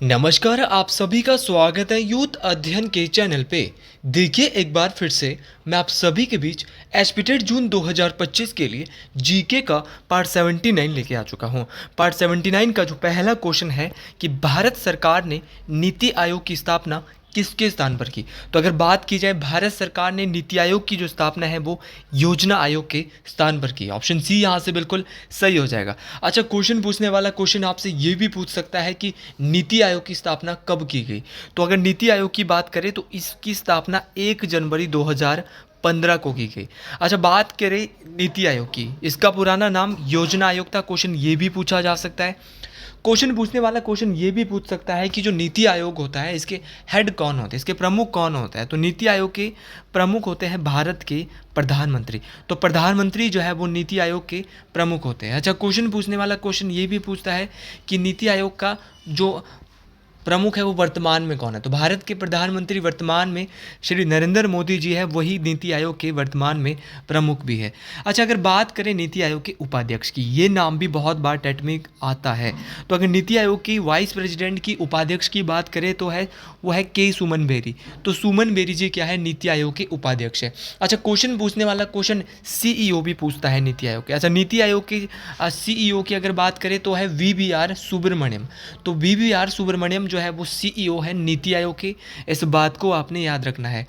नमस्कार, आप सभी का स्वागत है यूथ अध्ययन के चैनल पे। देखिए एक बार फिर से मैं आप सभी के बीच एस्पिटेड जून 2025 के लिए जीके का पार्ट 79 लेके आ चुका हूँ। पार्ट 79 का जो पहला क्वेश्चन है कि भारत सरकार ने नीति आयोग की स्थापना किसके स्थान पर की। तो अगर बात की जाए भारत सरकार ने नीति आयोग की जो स्थापना है वो योजना आयोग के स्थान पर की। ऑप्शन सी यहाँ से बिल्कुल सही हो जाएगा। अच्छा, क्वेश्चन पूछने वाला क्वेश्चन आपसे ये भी पूछ सकता है कि नीति आयोग की स्थापना कब की गई। तो अगर नीति आयोग की बात करें तो इसकी स्थापना 1 जनवरी 2015 को की गई। अच्छा, बात करें नीति आयोग की, इसका पुराना नाम योजना आयोग था। क्वेश्चन ये भी पूछा जा सकता है। क्वेश्चन पूछने वाला क्वेश्चन ये भी पूछ सकता है कि जो नीति आयोग होता है इसके हेड कौन होते हैं, इसके प्रमुख कौन होता है। तो नीति आयोग के प्रमुख होते हैं भारत के प्रधानमंत्री। तो प्रधानमंत्री जो है वो नीति आयोग के प्रमुख होते हैं। अच्छा, क्वेश्चन पूछने वाला क्वेश्चन ये भी पूछता है कि नीति आयोग का जो प्रमुख है वो वर्तमान में कौन है। तो भारत के प्रधानमंत्री वर्तमान में श्री नरेंद्र मोदी जी है, वही नीति आयोग के वर्तमान में प्रमुख भी है। अच्छा, अगर बात करें नीति आयोग के उपाध्यक्ष की, ये नाम भी बहुत बार टेट में आता है। तो अगर नीति आयोग की वाइस प्रेसिडेंट की उपाध्यक्ष की बात करें तो वो है के सुमन बेरी। तो सुमन बेरी जी क्या है, नीति आयोग के उपाध्यक्ष है। अच्छा, क्वेश्चन पूछने वाला क्वेश्चन सीईओ भी पूछता है नीति आयोग के। अच्छा, नीति आयोग के सीईओ की अगर बात करें तो है वीवीआर सुब्रमण्यम। तो वीवीआर सुब्रमण्यम जो है वो सीईओ है नीति आयोग के। इस बात को आपने याद रखना है।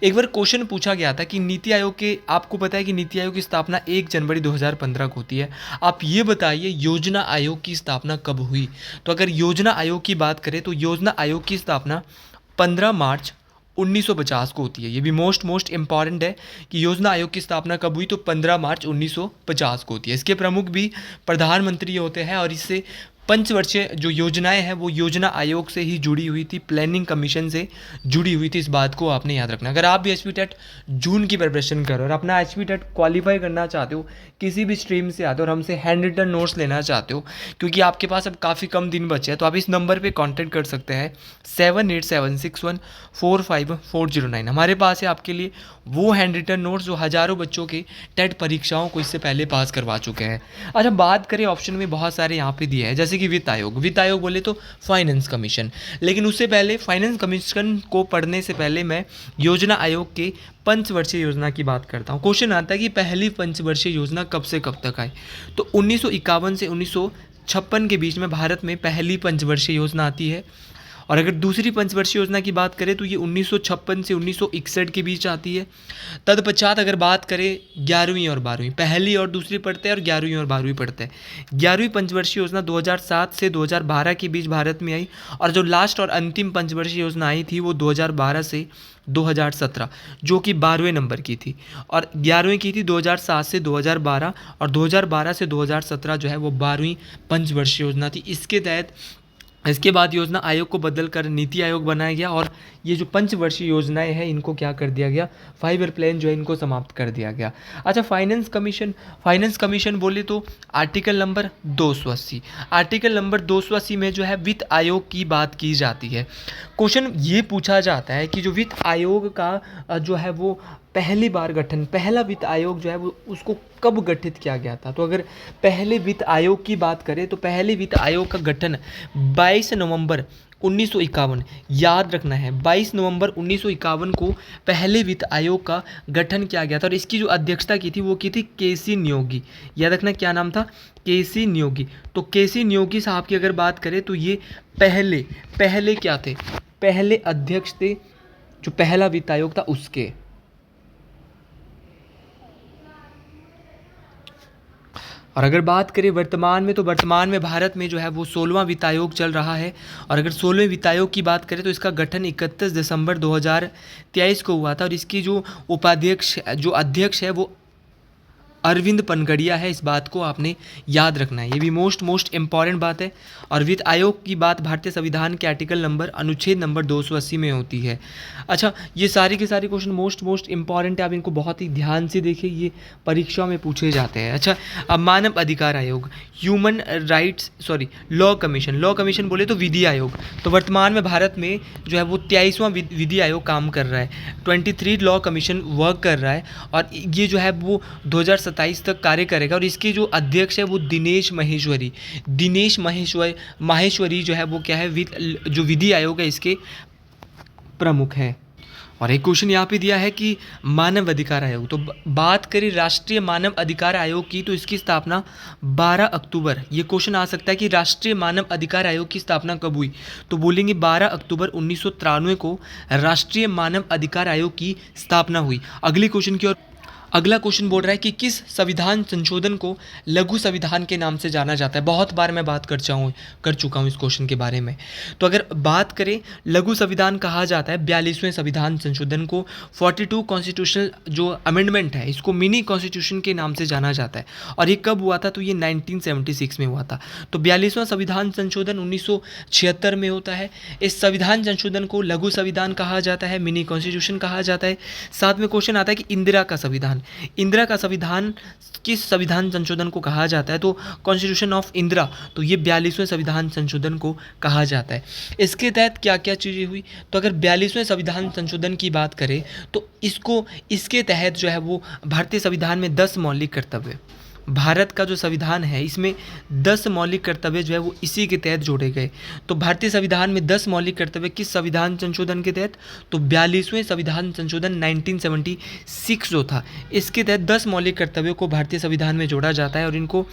एक बार क्वेश्चन पूछा गया था कि नीति आयोग के, आपको पता है कि नीति आयोग की स्थापना 1 जनवरी 2015 को होती है। आप ये बताइए योजना आयोग की स्थापना कब हुई। तो अगर योजना आयोग की बात करें तो योजना आयोग की स्थापना 15 मार्च 1950 को होती है। ये भी मोस्ट इंपॉर्टेंट है कि योजना आयोग की स्थापना कब हुई। तो 15 मार्च 1950 को होती है। इसके प्रमुख भी प्रधानमंत्री होते हैं और इससे पंचवर्षीय जो योजनाएं हैं वो योजना आयोग से ही जुड़ी हुई थी, प्लानिंग कमीशन से जुड़ी हुई थी। इस बात को आपने याद रखना। अगर आप भी एचपी टेट जून की प्रिपरेशन कर रहे हो और अपना एचपी टेट क्वालिफाई करना चाहते हो, किसी भी स्ट्रीम से आते हो और हमसे हैंड रिटन नोट्स लेना चाहते हो, क्योंकि आपके पास अब काफ़ी कम दिन बचे हैं, तो आप इस नंबर पर कॉन्टैक्ट कर सकते हैं 7876145409। हमारे पास है आपके लिए वो हैंड रिटन नोट्स जो हज़ारों बच्चों के टेट परीक्षाओं को इससे पहले पास करवा चुके हैं। अच्छा, बात करें ऑप्शन में बहुत सारे यहाँ पे दिए हैं, जैसे कि वित्त आयोग। वित्त आयोग बोले तो फाइनेंस कमीशन, लेकिन उससे पहले फाइनेंस कमीशन को पढ़ने से पहले मैं योजना आयोग के पंचवर्षीय योजना की बात करता हूँ। क्वेश्चन आता है कि पहली पंचवर्षीय योजना कब से कब तक आई। तो 1951 से 1956 के बीच में भारत में पहली पंचवर्षीय योजना आती है। और अगर दूसरी पंचवर्षीय योजना की बात करें तो ये 1956 से 1961 के बीच आती है। तत्पश्चात अगर बात करें 11वीं और 12वीं, पहली और दूसरी पढ़ते हैं और 11वीं और 12वीं पढ़ते हैं। 11वीं पंचवर्षीय योजना 2007 से 2012 के बीच भारत में आई और जो लास्ट और अंतिम पंचवर्षीय योजना आई थी वो 2012 से 2017, जो कि 12वें नंबर की थी, और 11वीं की थी 2007 से 2012, और 2012 से 2017 जो है वो 12वीं पंचवर्षीय योजना थी। इसके तहत इसके बाद योजना आयोग को बदलकर नीति आयोग बनाया गया और ये जो पंचवर्षीय योजनाएं हैं इनको क्या कर दिया गया, 5 ईयर प्लान जो है इनको समाप्त कर दिया गया। अच्छा, फाइनेंस कमीशन बोले तो आर्टिकल नंबर 280, आर्टिकल नंबर 280 में जो है वित्त आयोग की बात की जाती है। क्वेश्चन ये पूछा जाता है कि जो वित्त आयोग का जो है वो पहली बार गठन, पहला वित्त आयोग जो है वो उसको कब गठित किया गया था। तो अगर पहले वित्त आयोग की बात करें तो पहले वित्त आयोग का गठन 22 नवंबर 1951, याद रखना है 22 नवंबर 1951 को पहले वित्त आयोग का गठन किया गया था। और इसकी जो अध्यक्षता की थी वो की थी केसी नियोगी। याद रखना क्या नाम था, केसी नियोगी। तो केसी नियोगी साहब की अगर बात करें तो ये पहले क्या थे, पहले अध्यक्ष थे जो पहला वित्त आयोग था उसके। और अगर बात करें वर्तमान में, तो वर्तमान में भारत में जो है वो 16वां वित्त आयोग चल रहा है। और अगर 16वें वित्त आयोग की बात करें तो इसका गठन 31 दिसंबर 2023 को हुआ था और इसकी जो अध्यक्ष है वो अरविंद पनगड़िया है। इस बात को आपने याद रखना है, ये भी मोस्ट इंपॉर्टेंट बात है। और वित्त आयोग की बात भारतीय संविधान के आर्टिकल नंबर अनुच्छेद नंबर 280 में होती है। अच्छा, ये सारे के सारे क्वेश्चन मोस्ट इंपॉर्टेंट है, आप इनको बहुत ही ध्यान से देखिए, ये परीक्षा में पूछे जाते हैं। अच्छा, अब मानव अधिकार आयोग, लॉ कमीशन बोले तो विधि आयोग। तो वर्तमान में भारत में जो है वो 23वां विधि आयोग काम कर रहा है, 23 लॉ कमीशन वर्क कर रहा है। और ये जो है वो 2017 2027 तक कार्य करेगा और इसके जो अध्यक्ष है वो दिनेश माहेश्वरी जो है वो क्या है, जो विधि आयोग है इसके प्रमुख हैं। और एक क्वेश्चन यहाँ पे दिया है कि मानव अधिकार आयोग, तो बात करें राष्ट्रीय मानव अधिकार आयोग की, तो इसकी स्थापना 12 अक्टूबर, ये क्वेश्चन आ सकता है कि राष्ट्रीय मानव अधिकार आयोग की स्थापना कब हुई, तो बोलेंगे 12 अक्टूबर 1993 को राष्ट्रीय मानव अधिकार आयोग की स्थापना हुई। अगले क्वेश्चन की ओर, अगला क्वेश्चन बोल रहा है कि किस संविधान संशोधन को लघु संविधान के नाम से जाना जाता है। बहुत बार मैं बात कर चुका हूँ इस क्वेश्चन के बारे में। तो अगर बात करें, लघु संविधान कहा जाता है 42वें संविधान संशोधन को। 42 कॉन्स्टिट्यूशनल जो अमेंडमेंट है इसको मिनी कॉन्स्टिट्यूशन के नाम से जाना जाता है। और ये कब हुआ था, तो ये 1976 में हुआ था। तो 42वां संविधान संशोधन 1976 में होता है। इस संविधान संशोधन को लघु संविधान कहा जाता है, मिनी कॉन्स्टिट्यूशन कहा जाता है। साथ में क्वेश्चन आता है कि इंदिरा का संविधान किस संविधान संशोधन को कहा जाता है, तो कॉन्स्टिट्यूशन ऑफ इंदिरा, तो ये 42वें संविधान संशोधन को कहा जाता है। इसके तहत क्या क्या चीज़ें हुई, तो अगर 42वें संविधान संशोधन की बात करें तो इसके तहत जो है वो भारतीय संविधान में 10 मौलिक कर्तव्य, भारत का जो संविधान है इसमें 10 मौलिक कर्तव्य जो है वो इसी के तहत जोड़े गए। तो भारतीय संविधान में 10 मौलिक कर्तव्य किस संविधान संशोधन के तहत, तो 42वें संविधान संशोधन 1976 जो था, इसके तहत 10 मौलिक कर्तव्यों को भारतीय संविधान में जोड़ा जाता है और इनको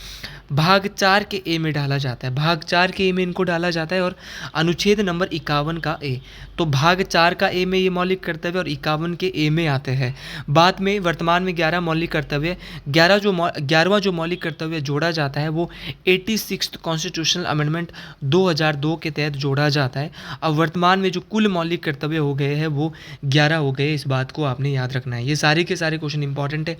भाग 4 के ए में डाला जाता है। भाग 4 के ए में इनको डाला जाता है और अनुच्छेद नंबर 51 का ए, तो भाग 4 का ए में ये मौलिक कर्तव्य और 51 के ए में आते हैं। बाद में वर्तमान में 11 मौलिक कर्तव्य, 11वां जो मौलिक कर्तव्य जोड़ा जाता है वो 86th कॉन्स्टिट्यूशनल अमेंडमेंट 2002 के तहत जोड़ा जाता है। अब वर्तमान में जो कुल मौलिक कर्तव्य हो गए हैं वो 11 हो गए, इस बात को आपने याद रखना है। ये सारे के सारे क्वेश्चन इंपॉर्टेंट है,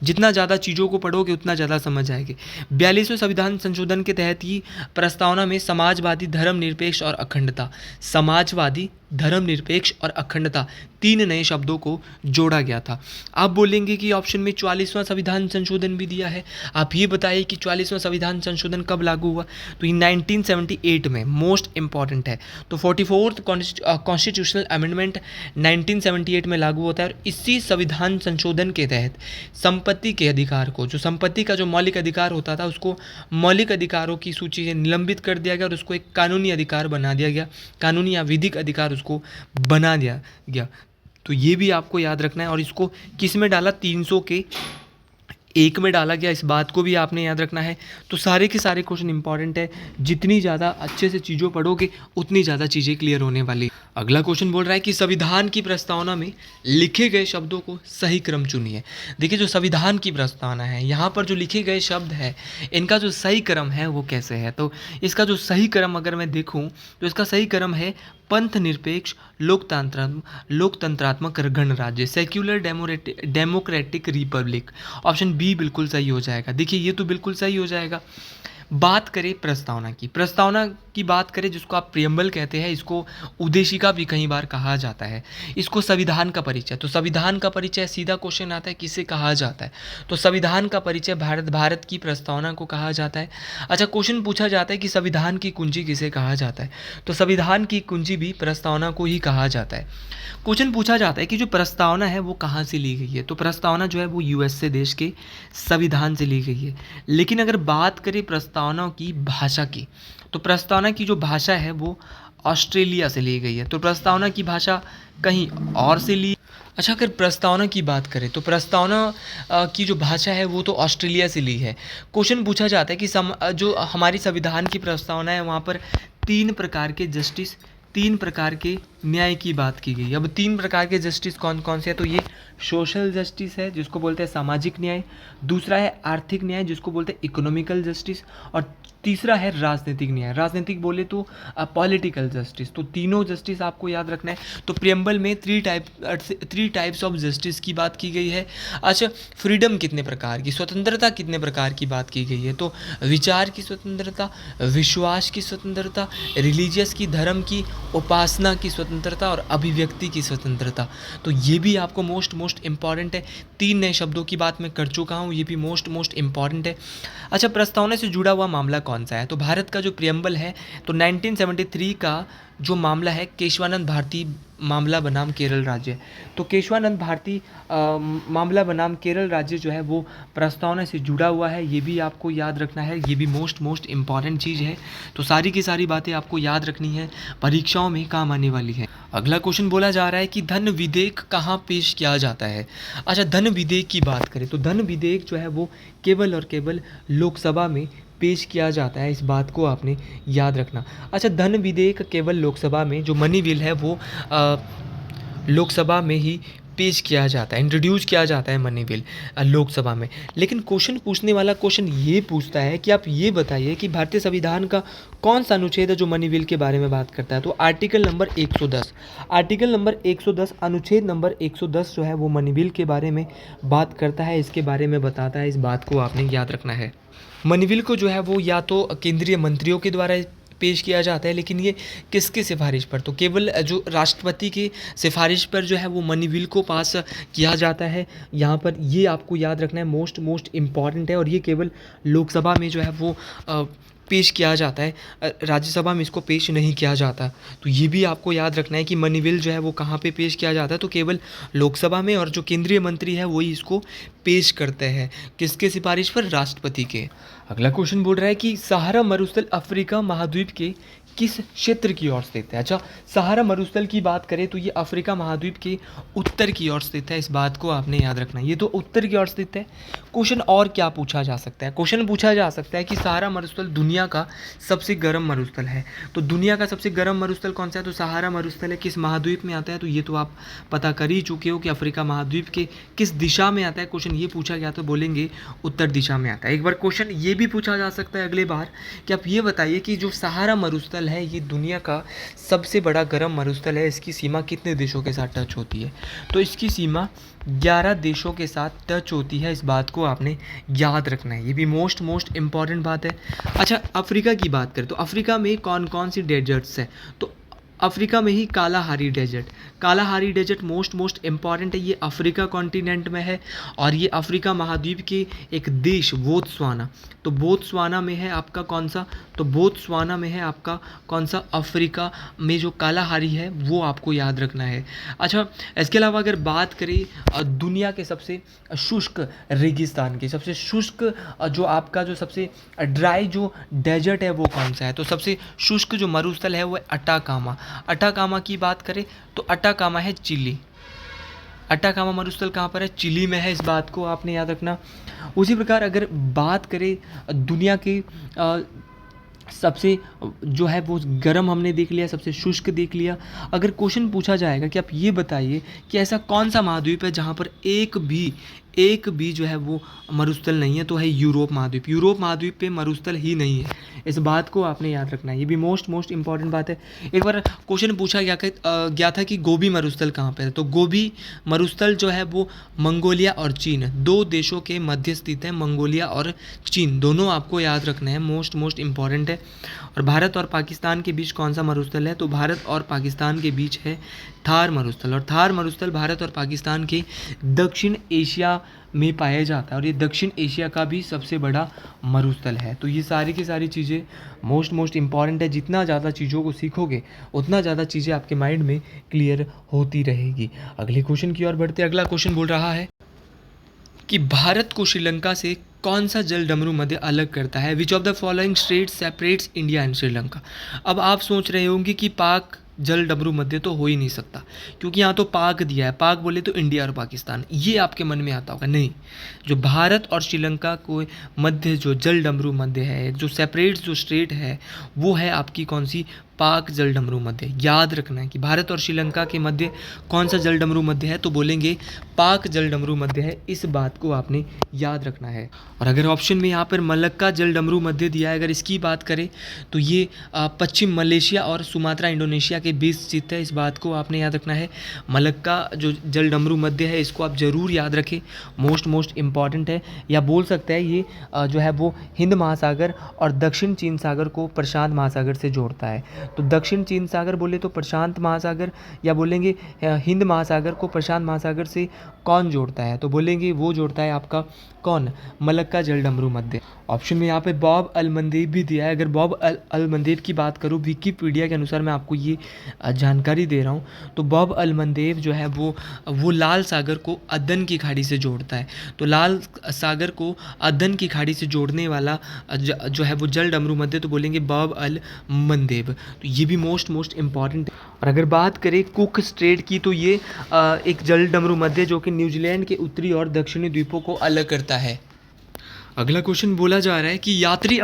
जितना ज़्यादा चीज़ों को पढ़ोगे उतना ज़्यादा समझ आएगी। 42वें संविधान संशोधन के तहत ही प्रस्तावना में समाजवादी, धर्मनिरपेक्ष और अखंडता, समाजवादी, धर्मनिरपेक्ष और अखंडता 3 नए शब्दों को जोड़ा गया था। आप बोलेंगे कि ऑप्शन में 44वां संविधान संशोधन भी दिया है, आप ये बताइए कि 44वां संविधान संशोधन कब लागू हुआ, तो ये 1978 में, मोस्ट इंपॉर्टेंट है। तो 44th कॉन्स्टिट्यूशनल अमेंडमेंट 1978 में लागू होता है और इसी संविधान संशोधन के तहत संपत्ति के अधिकार को, जो संपत्ति का जो मौलिक अधिकार होता था उसको मौलिक अधिकारों की सूची से निलंबित कर दिया गया और उसको एक कानूनी अधिकार बना दिया गया, कानूनी या विधिक अधिकार उसको बना दिया गया। तो ये भी आपको याद रखना है। और इसको किस में डाला, 300 के 1 में डाला गया, इस बात को भी आपने याद रखना है। तो सारे के सारे क्वेश्चन इंपॉर्टेंट है, जितनी ज़्यादा अच्छे से चीज़ों पढ़ोगे उतनी ज़्यादा चीज़ें क्लियर होने वाली। अगला क्वेश्चन बोल रहा है कि संविधान की प्रस्तावना में लिखे गए शब्दों को सही क्रम चुनिए। देखिए, जो संविधान की प्रस्तावना है, यहाँ पर जो लिखे गए शब्द है इनका जो सही क्रम है वो कैसे है, तो इसका जो सही क्रम अगर मैं देखूँ तो इसका सही क्रम है पंथ निरपेक्ष लोकतंत्रात्मक गणराज्य, secular democratic republic. Option B बिल्कुल सही हो जाएगा। देखिए, ये तो बिल्कुल सही हो जाएगा। बात करें प्रस्तावना की बात करें, जिसको आप प्रियम्बल कहते हैं, इसको उद्देशिका भी कई बार कहा जाता है। इसको संविधान का परिचय, तो संविधान का परिचय सीधा क्वेश्चन आता है किसे कहा जाता है, तो संविधान का परिचय भारत की प्रस्तावना को कहा जाता है। अच्छा, क्वेश्चन पूछा जाता है कि संविधान की कुंजी किसे कहा जाता है, तो संविधान की कुंजी भी प्रस्तावना को ही कहा जाता है। क्वेश्चन पूछा जाता है कि जो प्रस्तावना है वो कहाँ से ली गई है, तो प्रस्तावना जो है वो यूएसए देश के संविधान से ली गई है। लेकिन अगर बात करें प्रस्तावना की भाषा की, तो प्रस्तावना की जो भाषा है वो ऑस्ट्रेलिया से ली गई है, तो प्रस्तावना की भाषा कहीं और से ली। अच्छा, अगर प्रस्तावना की बात करें तो प्रस्तावना की जो भाषा है वो तो ऑस्ट्रेलिया से ली है। क्वेश्चन पूछा जाता है कि जो हमारी संविधान की प्रस्तावना है वहाँ पर 3 प्रकार के न्याय की बात की गई। अब 3 प्रकार के जस्टिस कौन कौन से हैं, तो ये सोशल जस्टिस है जिसको बोलते हैं सामाजिक न्याय, दूसरा है आर्थिक न्याय जिसको बोलते हैं इकोनॉमिकल जस्टिस, और तीसरा है राजनीतिक न्याय, राजनीतिक बोले तो पॉलिटिकल जस्टिस। तो तीनों जस्टिस आपको याद रखना है। तो प्रियम्बल में 3 टाइप्स ऑफ जस्टिस की बात की गई है। अच्छा, फ्रीडम कितने प्रकार की, स्वतंत्रता कितने प्रकार की बात की गई है, तो विचार की स्वतंत्रता, विश्वास की स्वतंत्रता, रिलीजियस की, धर्म की, उपासना की स्वतंत्रता और अभिव्यक्ति की स्वतंत्रता। तो ये भी आपको मोस्ट इंपॉर्टेंट है। 3 नए शब्दों की बात मैं कर चुका हूँ, ये भी मोस्ट इंपॉर्टेंट है। अच्छा, प्रस्तावना से जुड़ा हुआ मामला कौन सा है, तो भारत का जो प्रियम्बल है तो 1973 का जो मामला है केशवानंद भारती मामला बनाम केरल राज्य। तो केशवानंद भारती मामला बनाम केरल राज्य जो है वो प्रस्तावना से जुड़ा हुआ है, ये भी आपको याद रखना है, ये भी मोस्ट इम्पॉर्टेंट चीज़ है। तो सारी की सारी बातें आपको याद रखनी है, परीक्षाओं में काम आने वाली है। अगला क्वेश्चन बोला जा रहा है कि धन विधेयक कहाँ पेश किया जाता है। अच्छा, धन विधेयक की बात करें तो धन विधेयक जो है वो केवल और केवल लोकसभा में पेश किया जाता है, इस बात को आपने याद रखना। अच्छा, धन विधेयक केवल लोकसभा में, जो मनी बिल है वो लोकसभा में ही पेश किया जाता है, इंट्रोड्यूस किया जाता है मनी बिल लोकसभा में। लेकिन क्वेश्चन पूछने वाला क्वेश्चन ये पूछता है कि आप ये बताइए कि भारतीय संविधान का कौन सा अनुच्छेद है जो मनी बिल के बारे में बात करता है। तो आर्टिकल नंबर 110, आर्टिकल नंबर 110, अनुच्छेद नंबर 110 जो है वो मनी बिल के बारे में बात करता है, इसके बारे में बताता है, इस बात को आपने याद रखना है। मनी बिल को जो है वो या तो केंद्रीय मंत्रियों के द्वारा पेश किया जाता है, लेकिन ये किसके सिफारिश पर, तो केवल जो राष्ट्रपति की सिफारिश पर जो है वो मनी बिल को पास किया जाता है। यहाँ पर ये आपको याद रखना है, मोस्ट इम्पॉर्टेंट है, और ये केवल लोकसभा में जो है वो पेश किया जाता है, राज्यसभा में इसको पेश नहीं किया जाता। तो ये भी आपको याद रखना है कि मनी बिल जो है वो कहाँ पे पेश किया जाता है, तो केवल लोकसभा में, और जो केंद्रीय मंत्री है वही इसको पेश करते हैं, किसके सिफारिश पर, राष्ट्रपति के। अगला क्वेश्चन बोल रहा है कि सहारा मरुस्थल अफ्रीका महाद्वीप के किस क्षेत्र की ओर स्थित है। अच्छा, सहारा मरुस्थल की बात करें तो ये अफ्रीका महाद्वीप के उत्तर की ओर स्थित है, इस बात को आपने याद रखना है, ये तो उत्तर की ओर स्थित है। क्वेश्चन और क्या पूछा जा सकता है, क्वेश्चन पूछा जा सकता है कि सहारा मरुस्थल दुनिया का सबसे गर्म मरुस्थल है, तो दुनिया का सबसे गर्म मरुस्थल कौन सा है, तो सहारा मरुस्थल है, किस महाद्वीप में आता है, तो ये तो आप पता कर ही चुके हो कि अफ्रीका महाद्वीप के किस दिशा में आता है। क्वेश्चन ये पूछा गया तो बोलेंगे उत्तर दिशा में आता है। एक बार क्वेश्चन ये भी पूछा जा सकता है अगले बार कि आप ये बताइए कि जो सहारा मरुस्थल है ये दुनिया का सबसे बड़ा गर्म मरुस्थल है, इसकी सीमा कितने देशों के साथ टच होती है, तो इसकी सीमा 11 देशों के साथ टच होती है, इस बात को आपने याद रखना है, ये भी मोस्ट इम्पॉर्टेंट बात है। अच्छा, अफ्रीका की बात करें तो अफ्रीका में कौन कौन सी डेजर्ट्स है, तो अफ्रीका में ही Kalahari desert, Kalahari desert most important है, ये अफ्रीका कॉन्टिनेंट में है, और ये अफ्रीका महाद्वीप के एक देश बोत्सवाना, तो बोत्सवाना में है आपका कौन सा, तो बोत्सवाना में है आपका कौन सा, अफ्रीका में जो कालाहारी है वो आपको याद रखना है। अच्छा, इसके अलावा अगर बात करें दुनिया के सबसे शुष्क रेगिस्तान की, सबसे शुष्क जो आपका जो सबसे ड्राई जो डेजर्ट है वो कौन सा है, तो सबसे शुष्क जो मरुस्थल है वो है अटाकामा। अटाकामा की बात करें तो अटाकामा है चिली, अटाकामा मरुस्थल कहाँ पर है, चिली में है, इस बात को आपने याद रखना। उसी प्रकार अगर बात करें दुनिया के सबसे जो है वो गर्म हमने देख लिया, सबसे शुष्क देख लिया। अगर क्वेश्चन पूछा जाएगा कि आप ये बताइए कि ऐसा कौन सा महाद्वीप है जहाँ पर एक भी जो है वो मरुस्थल नहीं है, तो है यूरोप महाद्वीप, यूरोप महाद्वीप पे मरुस्थल ही नहीं है, इस बात को आपने याद रखना है, ये भी मोस्ट इंपॉर्टेंट बात है। एक बार क्वेश्चन पूछा गया था कि गोबी मरुस्थल कहाँ पर है, तो गोबी मरुस्थल जो है वो मंगोलिया और चीन, दो देशों के मध्य स्थित है, मंगोलिया और चीन, दोनों आपको याद रखना है, मोस्ट इंपॉर्टेंट है। और भारत और पाकिस्तान के बीच कौन सा मरुस्थल है, तो भारत और पाकिस्तान के बीच है थार मरुस्थल, और थार मरुस्थल भारत और पाकिस्तान के दक्षिण एशिया में पाया जाता है, और ये दक्षिण एशिया का भी सबसे बड़ा मरुस्थल है। तो ये सारी की सारी चीज़ें मोस्ट इम्पॉर्टेंट है, जितना ज़्यादा चीज़ों को सीखोगे उतना ज़्यादा चीज़ें आपके माइंड में क्लियर होती रहेगी। अगले क्वेश्चन की ओर बढ़ते, अगला क्वेश्चन बोल रहा है कि भारत को श्रीलंका से कौन सा जल डमरू मध्य अलग करता है, which of the following state separates India and Sri Lanka. अब आप सोच रहे होंगे कि पाक जल डमरू मध्य तो हो ही नहीं सकता, क्योंकि यहाँ तो पाक दिया है, पाक बोले तो इंडिया और पाकिस्तान, ये आपके मन में आता होगा, नहीं, जो भारत और श्रीलंका को मध्य जो जल डमरू मध्य है, जो सेपरेट जो स्टेट है वो है आपकी कौन सी, पाक जल डमरू मध्य। याद रखना है कि भारत और श्रीलंका के मध्य कौन सा जल डमरू मध्य है, तो बोलेंगे पाक जल डमरू मध्य है, इस बात को आपने याद रखना है। और अगर ऑप्शन में यहाँ पर मलक्का जल डमरू मध्य दिया है, अगर इसकी बात करें तो ये पश्चिम मलेशिया और सुमात्रा इंडोनेशिया के बीच स्थित है, इस बात को आपने याद रखना है। मलक्का जो जल डमरू मध्य है इसको आप ज़रूर याद रखें, मोस्ट इम्पॉर्टेंट है, या बोल सकते हैं ये जो है वो हिंद महासागर और दक्षिण चीन सागर को प्रशांत महासागर से जोड़ता है। तो दक्षिण चीन सागर बोले तो प्रशांत महासागर, या बोलेंगे हिंद महासागर को प्रशांत महासागर से कौन जोड़ता है, तो बोलेंगे वो जोड़ता है आपका कौन, मलक्का जल डमरू मध्य। ऑप्शन में यहाँ पे बॉब अलमंदेब भी दिया है। अगर बॉब अलमंदेब की बात करूँ, विकिपीडिया के अनुसार मैं आपको ये जानकारी दे रहा हूँ, तो बॉब अलमंदेब जो है वो लाल सागर को अदन की खाड़ी से जोड़ता है। तो लाल सागर को अदन की खाड़ी से जोड़ने वाला जो है वो जल डमरू मध्य, तो बोलेंगे बॉब अलमंदेब। तो ये भी मोस्ट इम्पॉर्टेंट है। और अगर बात करें कुक स्ट्रेट की, तो ये एक जल डमरू मध्य जो कि न्यूजीलैंड के उत्तरी और दक्षिणी द्वीपों को अलग करता है। अगला क्वेश्चन बोला जा रहा है कि यात्री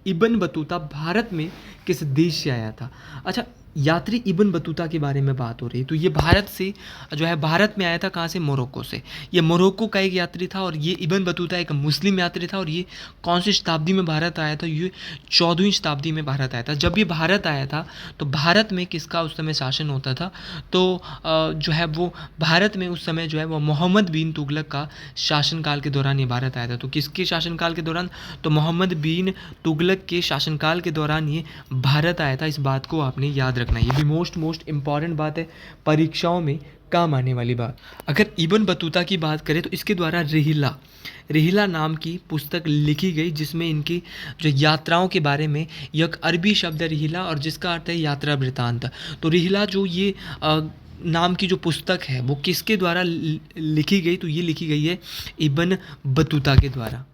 इब्न बतूता भारत में किस देश से आया था। अच्छा, यात्री इब्न बतूता के बारे में बात हो रही है, तो ये भारत से जो है भारत में आया था। कहाँ से? मोरक्को से। ये मोरक्को का एक यात्री था और ये इब्न बतूता एक मुस्लिम यात्री था। और ये कौन सी शताब्दी में भारत आया था? ये 14वीं शताब्दी में भारत आया था। जब ये भारत आया था तो भारत में किसका उस समय शासन होता था? तो जो है वो भारत में उस समय जो है वो मोहम्मद बिन तुगलक का शासनकाल के दौरान ये भारत आया था। तो किसके शासनकाल के दौरान? तो मोहम्मद बिन तुगलक के शासनकाल के दौरान ये भारत आया था। इस बात को आपने याद रखना है। ये भी मोस्ट इम्पॉर्टेंट बात है, परीक्षाओं में काम आने वाली बात। अगर इब्न बतूता की बात करें तो इसके द्वारा रिहिला नाम की पुस्तक लिखी गई, जिसमें इनकी जो यात्राओं के बारे में, एक अरबी शब्द है रिहिला और जिसका अर्थ है यात्रा वृतांत। तो रिहिला जो ये नाम की जो पुस्तक है वो किसके द्वारा लिखी गई? तो ये लिखी गई है इब्न बतूता के द्वारा।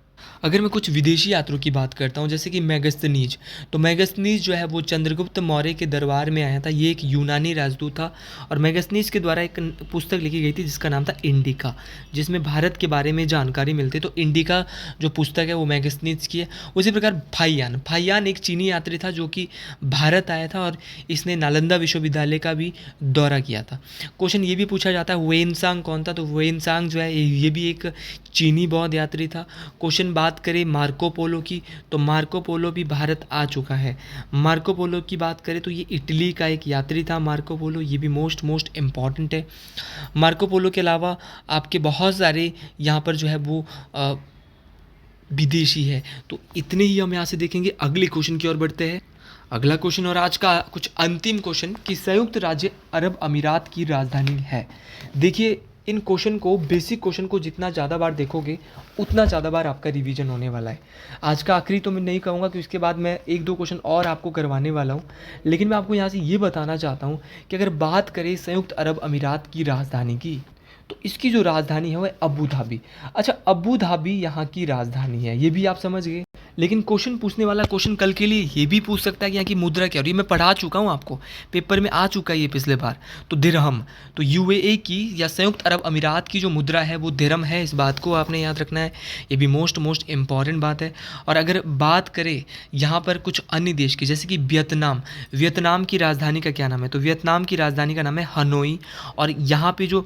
अगर मैं कुछ विदेशी यात्रियों की बात करता हूँ, जैसे कि मेगस्थनीज, तो मेगस्थनीज जो है वो चंद्रगुप्त मौर्य के दरबार में आया था। ये एक यूनानी राजदूत था और मेगस्थनीज के द्वारा एक पुस्तक लिखी गई थी जिसका नाम था इंडिका, जिसमें भारत के बारे में जानकारी मिलती है। तो इंडिका जो पुस्तक है वो मेगस्थनीज की है। उसी प्रकार फाइयान एक चीनी यात्री था जो कि भारत आया था और इसने नालंदा विश्वविद्यालय का भी दौरा किया था। क्वेश्चन ये भी पूछा जाता है वेनसांग कौन था? तो वेनसांग जो है ये भी एक चीनी बौद्ध यात्री था। क्वेश्चन बात करें मार्को पोलो की, तो मार्को पोलो भी भारत आ चुका है। मार्को पोलो की बात करें तो ये इटली का एक यात्री था मार्को पोलो। ये भी मोस्ट इम्पॉर्टेंट है। मार्को पोलो के अलावा आपके बहुत सारे यहाँ पर जो है वो विदेशी है। तो इतने ही हम यहाँ से देखेंगे। अगले क्वेश्चन की ओर बढ़ते हैं। अगला क्वेश्चन और आज का कुछ अंतिम क्वेश्चन कि संयुक्त राज्य अरब अमीरात की राजधानी है। देखिए, इन क्वेश्चन को, बेसिक क्वेश्चन को जितना ज़्यादा बार देखोगे उतना ज़्यादा बार आपका रिवीजन होने वाला है। आज का आखिरी तो मैं नहीं कहूँगा कि उसके बाद मैं 1-2 क्वेश्चन और आपको करवाने वाला हूँ, लेकिन मैं आपको यहाँ से ये बताना चाहता हूँ कि अगर बात करें संयुक्त अरब अमीरात की राजधानी की, तो इसकी जो राजधानी है वो है अबू धाबी। अच्छा, अबू धाबी यहाँ की राजधानी है, ये भी आप समझ गए। लेकिन क्वेश्चन पूछने वाला क्वेश्चन कल के लिए ये भी पूछ सकता है कि यहाँ की मुद्रा क्या हो रही है। मैं पढ़ा चुका हूँ आपको, पेपर में आ चुका है ये पिछले बार। तो दिरहम, तो यूएई की या संयुक्त अरब अमीरात की जो मुद्रा है वो दिरहम है। इस बात को आपने याद रखना है। ये भी मोस्ट इम्पॉर्टेंट बात है। और अगर बात करें यहाँ पर कुछ अन्य देश की, जैसे कि वियतनाम की राजधानी का क्या नाम है? तो वियतनाम की राजधानी का नाम है हनोई। और यहाँ पे जो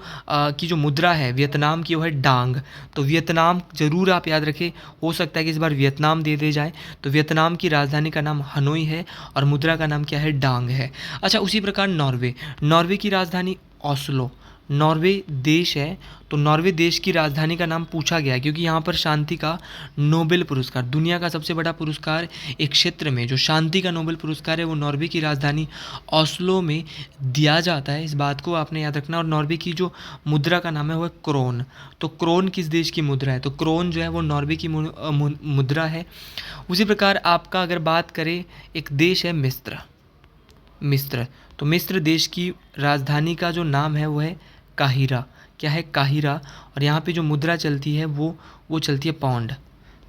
मुद्रा है वियतनाम की वो है डांग। तो वियतनाम जरूर आप याद रखें। हो सकता है कि इस बार वियतनाम दे जाए। तो वियतनाम की राजधानी का नाम हनोई है और मुद्रा का नाम क्या है? डांग है। अच्छा, उसी प्रकार नॉर्वे की राजधानी ओस्लो। नॉर्वे देश है, तो नॉर्वे देश की राजधानी का नाम पूछा गया है क्योंकि यहाँ पर शांति का नोबेल पुरस्कार, दुनिया का सबसे बड़ा पुरस्कार एक क्षेत्र में जो शांति का नोबेल पुरस्कार है वो नॉर्वे की राजधानी ओस्लो में दिया जाता है। इस बात को आपने याद रखना। और नॉर्वे की जो मुद्रा का नाम है वो है क्रोन। तो क्रोन किस देश की मुद्रा है? तो क्रोन जो है वो नॉर्वे की मुद्रा है। उसी प्रकार आपका अगर बात करें, एक देश है मिस्र। तो मिस्र देश की राजधानी का जो नाम है वो है काहिरा। क्या है? काहिरा। और यहाँ पे जो मुद्रा चलती है वो चलती है पाउंड।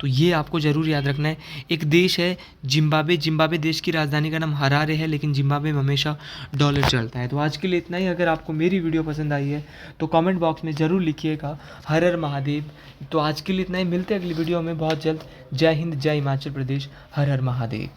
तो ये आपको ज़रूर याद रखना है। एक देश है जिम्बाब्वे देश की राजधानी का नाम हरारे है, लेकिन जिम्बाब्वे में हमेशा डॉलर चलता है। तो आज के लिए इतना ही। अगर आपको मेरी वीडियो पसंद आई है तो कमेंट बॉक्स में ज़रूर लिखिएगा हर हर महादेव। तो आज के लिए इतना ही, मिलते हैं अगली वीडियो में बहुत जल्द। जय हिंद, जय हिमाचल प्रदेश, हर हर महादेव।